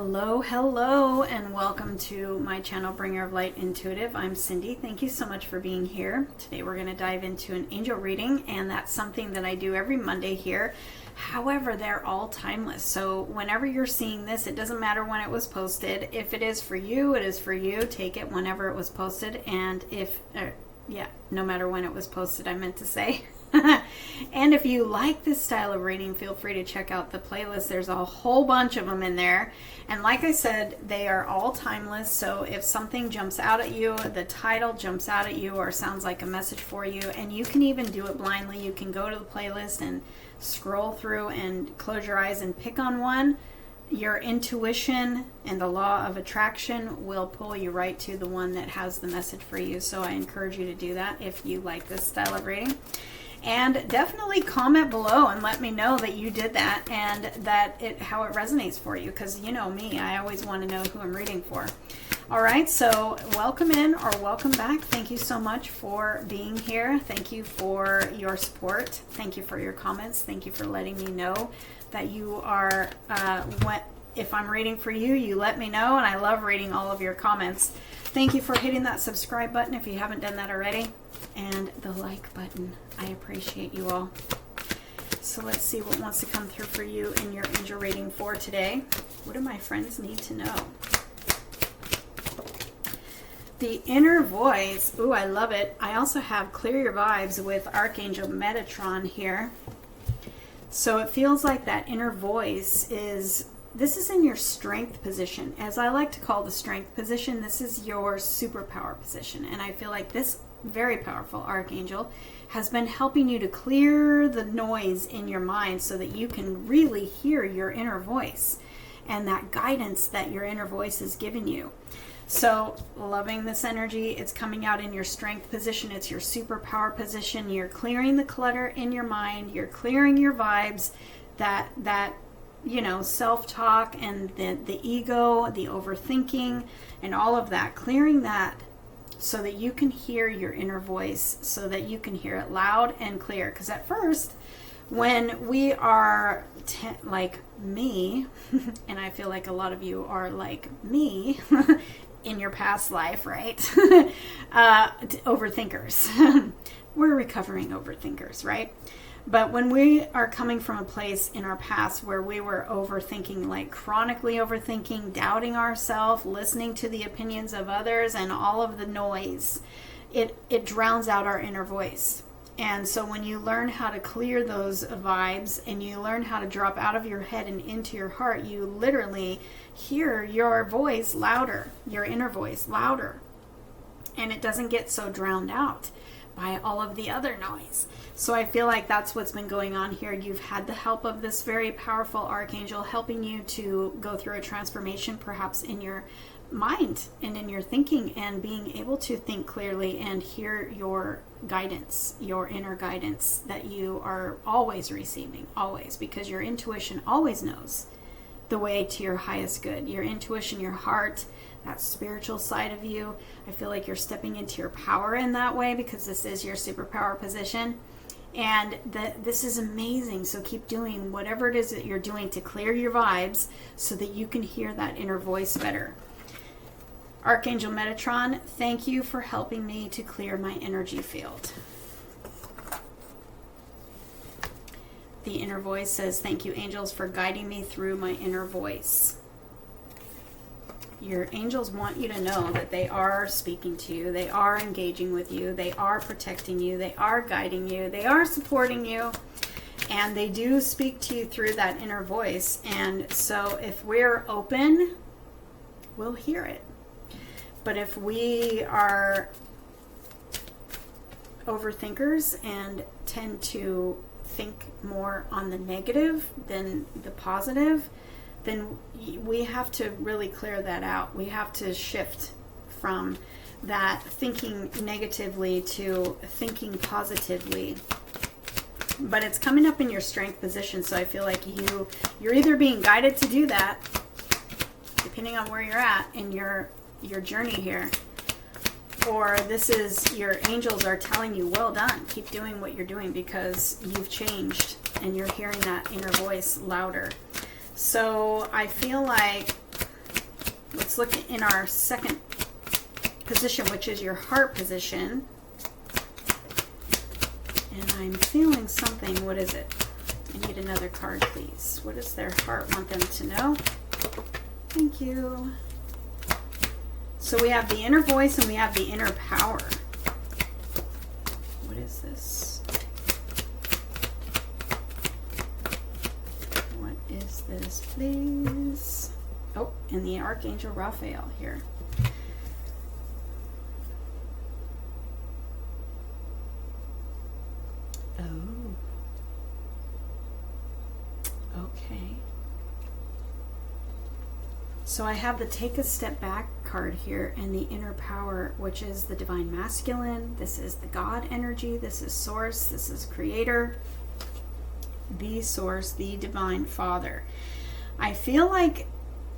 Hello, hello, and welcome to my channel, Bringer of Light Intuitive. I'm Cindy. Thank you so much for being here. Today we're going to dive into an angel reading, and that's something that I do every Monday here. However, they're all timeless. So whenever you're seeing this, it doesn't matter when it was posted. If it is for you, it is for you. Take it whenever it was posted. And no matter when it was posted, I meant to say. And if you like this style of reading, feel free to check out the playlist. There's a whole bunch of them in there. And like I said, they are all timeless. So if something jumps out at you, the title jumps out at you or sounds like a message for you, and you can even do it blindly. You can go to the playlist and scroll through and close your eyes and pick on one. Your intuition and the law of attraction will pull you right to the one that has the message for you. So I encourage you to do that if you like this style of reading. And definitely comment below and let me know that you did that and how it resonates for you, because you know me, I always want to know who I'm reading for. All right, so welcome in or welcome back. Thank you so much for being here. Thank you for your support. Thank you for your comments. Thank you for letting me know that you are, if I'm reading for you, you let me know, and I love reading all of your comments. Thank you for hitting that subscribe button if you haven't done that already, and the like button. I appreciate you all. So let's see what wants to come through for you in your angel reading for today. What do my friends need to know? The inner voice. Ooh, I love it. I also have Clear Your Vibes with Archangel Metatron here. So it feels like that inner voice this is in your strength position. As I like to call the strength position, this is your superpower position. And I feel like this very powerful archangel has been helping you to clear the noise in your mind so that you can really hear your inner voice and that guidance that your inner voice is giving you. So loving this energy. It's coming out in your strength position. It's your superpower position. You're clearing the clutter in your mind. You're clearing your vibes, that self-talk and the ego, the overthinking, and all of that. Clearing that so that you can hear your inner voice, so that you can hear it loud and clear. Because at first, when we are like me, and I feel like a lot of you are like me in your past life, right? Overthinkers. We're recovering overthinkers, right? But when we are coming from a place in our past where we were overthinking, like chronically overthinking, doubting ourselves, listening to the opinions of others and all of the noise, it drowns out our inner voice. And so when you learn how to clear those vibes and you learn how to drop out of your head and into your heart, you literally hear your voice louder, your inner voice louder. And it doesn't get so drowned out by all of the other noise. So I feel like that's what's been going on here. You've had the help of this very powerful archangel helping you to go through a transformation, perhaps in your mind and in your thinking, and being able to think clearly and hear your guidance, your inner guidance that you are always receiving, always, because your intuition always knows the way to your highest good. Your intuition, your heart, that spiritual side of you. I feel like you're stepping into your power in that way, because this is your superpower position. And this is amazing. So keep doing whatever it is that you're doing to clear your vibes so that you can hear that inner voice better. Archangel Metatron, thank you for helping me to clear my energy field. The inner voice says, thank you, angels, for guiding me through my inner voice. Your angels want you to know that they are speaking to you. They are engaging with you. They are protecting you. They are guiding you. They are supporting you. And they do speak to you through that inner voice. And so if we're open, we'll hear it. But if we are overthinkers and tend to think more on the negative than the positive, then we have to really clear that out. We have to shift from that thinking negatively to thinking positively. But it's coming up in your strength position, so I feel like you're either being guided to do that, depending on where you're at in your journey here, or this is your angels are telling you, well done, keep doing what you're doing, because you've changed and you're hearing that inner voice louder. So I feel like let's look in our second position, which is your heart position. And I'm feeling something. What is it? I need another card, please. What does their heart want them to know? Thank you. So we have the inner voice and we have the inner power. What is this? What is this, please? Oh, and the Archangel Raphael here. Oh. Okay. So I have the take a step back card here and the inner power, which is the divine masculine. This is the God energy. This is source. This is creator. The source, the divine father. I feel like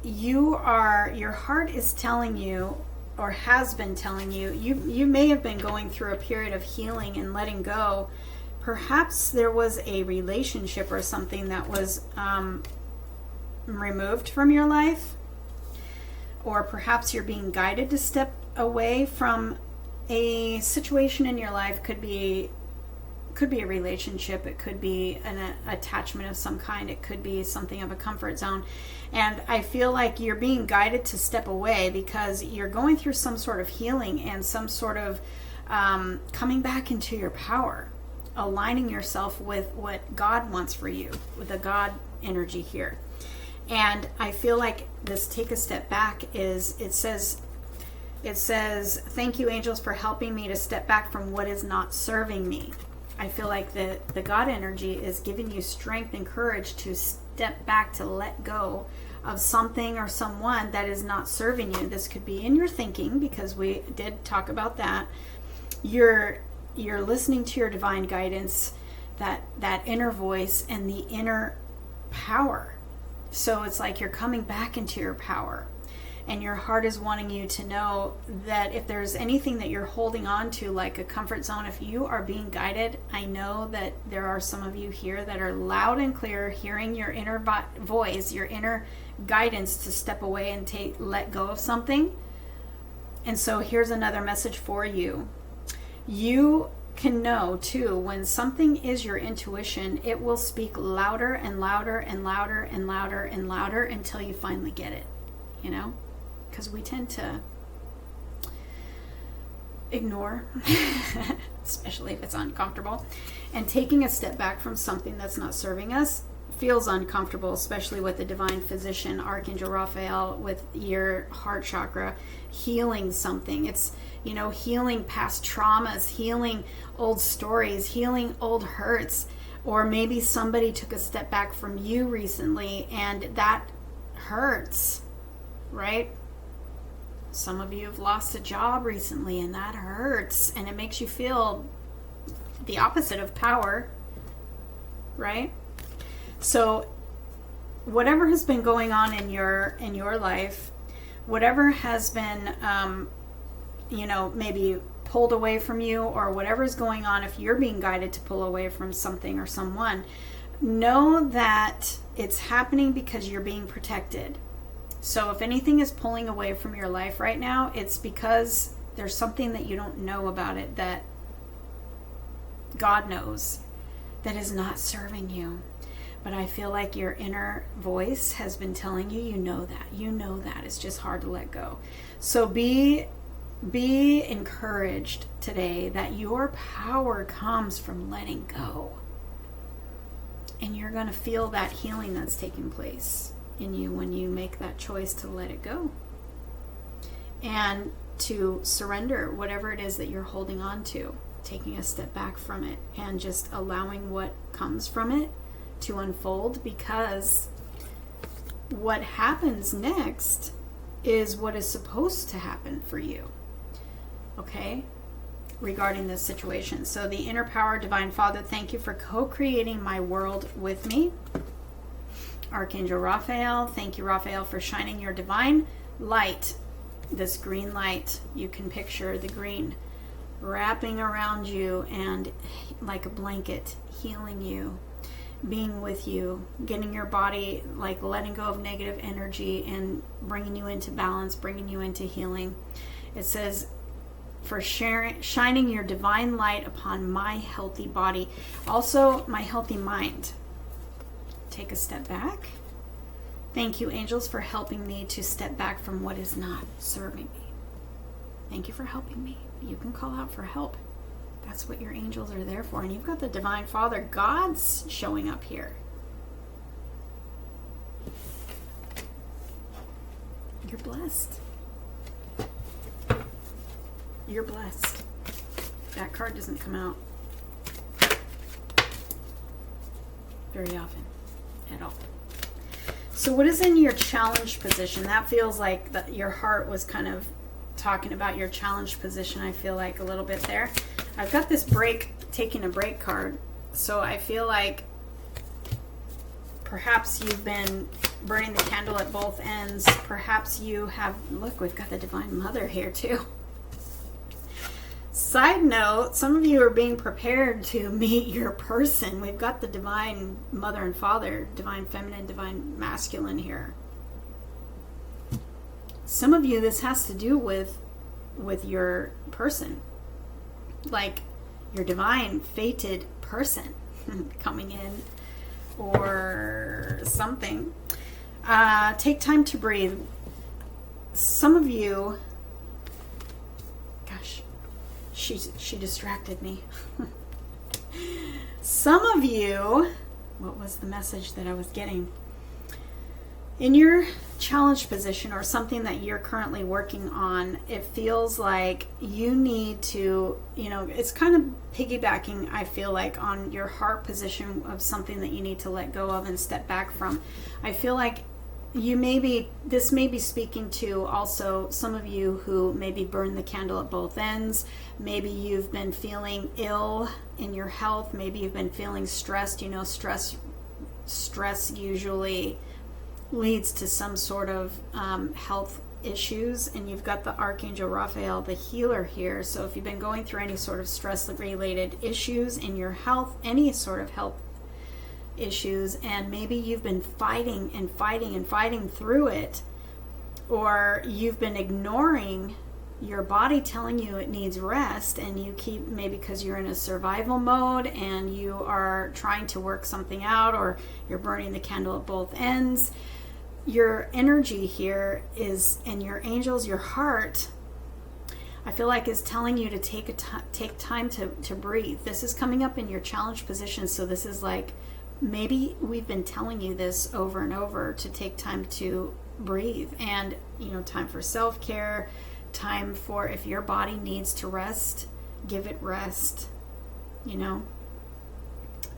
your heart is telling you, or has been telling you, you may have been going through a period of healing and letting go. Perhaps there was a relationship or something that was removed from your life, or perhaps you're being guided to step away from a situation in your life. Could be a relationship, it could be an attachment of some kind, it could be something of a comfort zone. And I feel like you're being guided to step away because you're going through some sort of healing and some sort of coming back into your power, aligning yourself with what God wants for you, with the God energy here. And I feel like this take a step back is, it says, thank you, angels, for helping me to step back from what is not serving me. I feel like the God energy is giving you strength and courage to step back, to let go of something or someone that is not serving you. This could be in your thinking, because we did talk about that. You're listening to your divine guidance, that inner voice and the inner power. So it's like you're coming back into your power. And your heart is wanting you to know that if there's anything that you're holding on to, like a comfort zone, if you are being guided, I know that there are some of you here that are loud and clear, hearing your inner voice, your inner guidance to step away and let go of something. And so here's another message for you. You can know too, when something is your intuition, it will speak louder and louder and louder and louder and louder until you finally get it, you know? Because we tend to ignore, especially if it's uncomfortable. And taking a step back from something that's not serving us feels uncomfortable, especially with the divine physician, Archangel Raphael, with your heart chakra, healing something. It's, you know, healing past traumas, healing old stories, healing old hurts. Or maybe somebody took a step back from you recently and that hurts, right? Some of you have lost a job recently and that hurts, and it makes you feel the opposite of power, right? So whatever has been going on in your life, whatever has been maybe pulled away from you, or whatever is going on, if you're being guided to pull away from something or someone, know that it's happening because you're being protected. So if anything is pulling away from your life right now, it's because there's something that you don't know about it that God knows that is not serving you. But I feel like your inner voice has been telling you, you know that. It's just hard to let go. So be encouraged today that your power comes from letting go. And you're going to feel that healing that's taking place in you when you make that choice to let it go and to surrender whatever it is that you're holding on to, taking a step back from it and just allowing what comes from it to unfold, because what happens next is what is supposed to happen for you, okay, regarding this situation. So the inner power, divine father, thank you for co-creating my world with me. Archangel Raphael, thank you, Raphael, for shining your divine light, this green light. You can picture the green wrapping around you and like a blanket, healing you being with you, getting your body, like letting go of negative energy and bringing you into balance, bringing you into healing. It says, for shining your divine light upon my healthy body, also my healthy mind. Take a step back. Thank you, angels, for helping me to step back from what is not serving me. Thank you for helping me. You can call out for help. That's what your angels are there for. And you've got the Divine Father, God's showing up here. You're blessed. You're blessed. That card doesn't come out very often at all. So what is in your challenge position? That feels like your heart was kind of talking about your challenge position, I feel like, a little bit there. I've got this taking a break card. So I feel like perhaps you've been burning the candle at both ends. Perhaps you have, look, we've got the Divine Mother here too. Side note, some of you are being prepared to meet your person. We've got the Divine Mother and Father, Divine Feminine, Divine Masculine here. Some of you, this has to do with your person. Like your divine, fated person coming in or something. Take time to breathe. Some of you... Gosh, she distracted me. Some of you... What was the message that I was getting? In your challenge position or something that you're currently working on, it feels like you need to, it's kind of piggybacking, I feel like, on your heart position of something that you need to let go of and step back from. I feel like this may be speaking to also some of you who maybe burn the candle at both ends. Maybe you've been feeling ill in your health. Maybe you've been feeling stressed. Stress usually leads to some sort of health issues, and you've got the Archangel Raphael, the healer here. So if you've been going through any sort of stress related issues in your health, any sort of health issues, and maybe you've been fighting through it, or you've been ignoring your body telling you it needs rest, and you keep, maybe because you're in a survival mode and you are trying to work something out, or you're burning the candle at both ends. Your energy here is, and your angels, your heart, I feel like is telling you to take time to breathe. This is coming up in your challenge position. So this is like, maybe we've been telling you this over and over, to take time to breathe, and time for self-care, time for, if your body needs to rest, give it rest.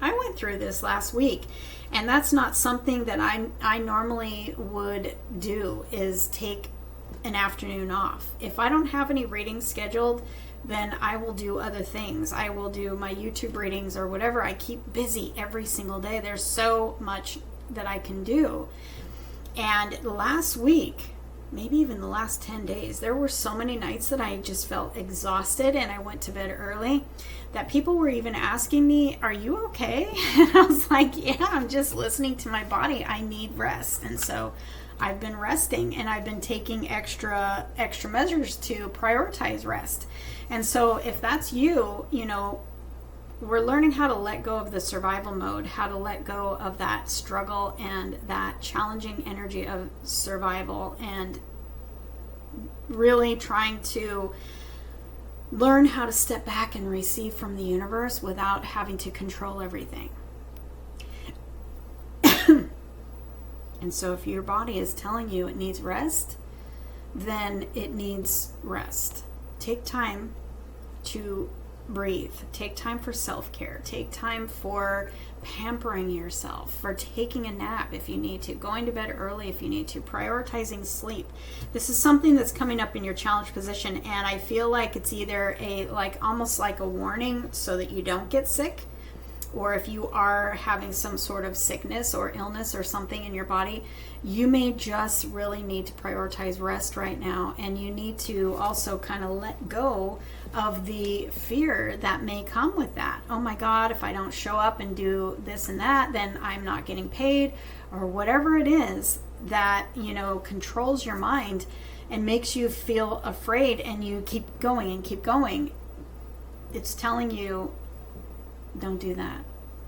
I went through this last week, and that's not something that I normally would do, is take an afternoon off. If I don't have any readings scheduled, then I will do other things. I will do my YouTube readings or whatever. I keep busy every single day. There's so much that I can do. And last week, maybe even the last 10 days, there were so many nights that I just felt exhausted, and I went to bed early, that people were even asking me, are you okay? And I was like, yeah, I'm just listening to my body. I need rest. And so I've been resting, and I've been taking extra measures to prioritize rest. And so if that's you, we're learning how to let go of the survival mode, how to let go of that struggle and that challenging energy of survival, and really trying to learn how to step back and receive from the universe without having to control everything. And so if your body is telling you it needs rest, then it needs rest. Take time to breathe. Take time for self-care. Take time for pampering yourself, for taking a nap if you need to, going to bed early if you need to, prioritizing sleep. This is something that's coming up in your challenge position, and I feel like it's either almost like a warning so that you don't get sick, or if you are having some sort of sickness or illness or something in your body, you may just really need to prioritize rest right now. And you need to also kind of let go of the fear that may come with that. Oh my God, if I don't show up and do this and that, then I'm not getting paid, or whatever it is that, controls your mind and makes you feel afraid, and you keep going and keep going. It's telling you, don't do that.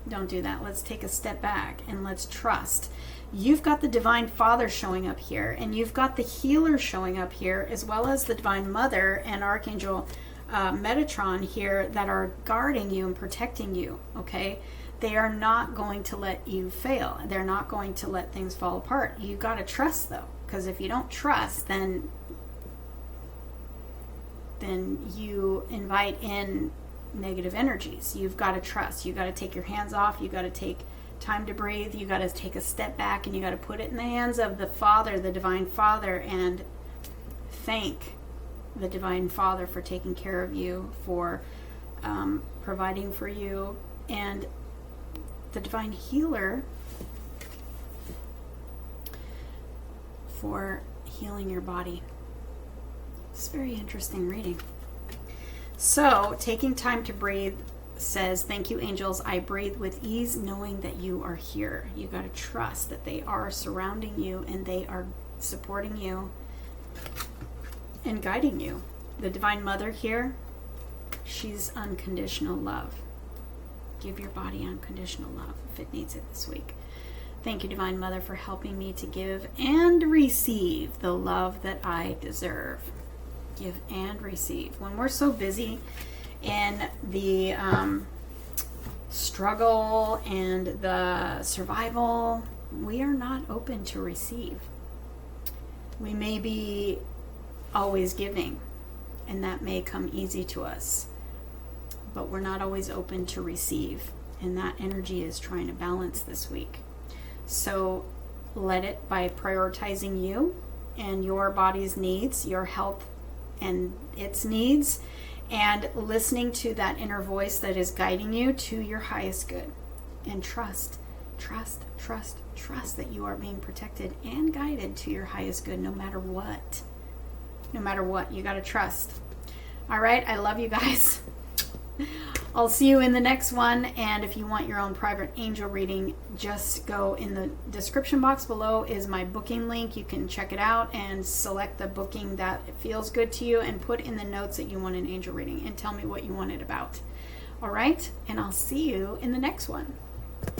Don't do that. Let's take a step back and let's trust. You've got the Divine Father showing up here, and you've got the Healer showing up here, as well as the Divine Mother and Archangel Metatron here that are guarding you and protecting you, okay? They are not going to let you fail. They're not going to let things fall apart. You got to trust, though, because if you don't trust, then you invite in negative energies. You've got to trust. You've got to take your hands off. You've got to take time to breathe. You've got to take a step back, and you got to put it in the hands of the Father, the Divine Father, and thank the Divine Father for taking care of you, for providing for you, and the Divine Healer for healing your body. It's a very interesting reading. So, taking time to breathe says, thank you, angels. I breathe with ease, knowing that you are here. You got to trust that they are surrounding you and they are supporting you and guiding you. The Divine Mother here, she's unconditional love. Give your body unconditional love if it needs it this week. Thank you, Divine Mother, for helping me to give and receive the love that I deserve. Give and receive. When we're so busy in the struggle and the survival, we are not open to receive. We may be always giving, and that may come easy to us, but we're not always open to receive, and that energy is trying to balance this week. So let it, by prioritizing you and your body's needs, your health and its needs, and listening to that inner voice that is guiding you to your highest good. And trust that you are being protected and guided to your highest good, no matter what. No matter what, you got to trust. All right, I love you guys. I'll see you in the next one, and if you want your own private angel reading, just go in the description box below is my booking link. You can check it out and select the booking that feels good to you, and put in the notes that you want an angel reading and tell me what you want it about. All right, and I'll see you in the next one.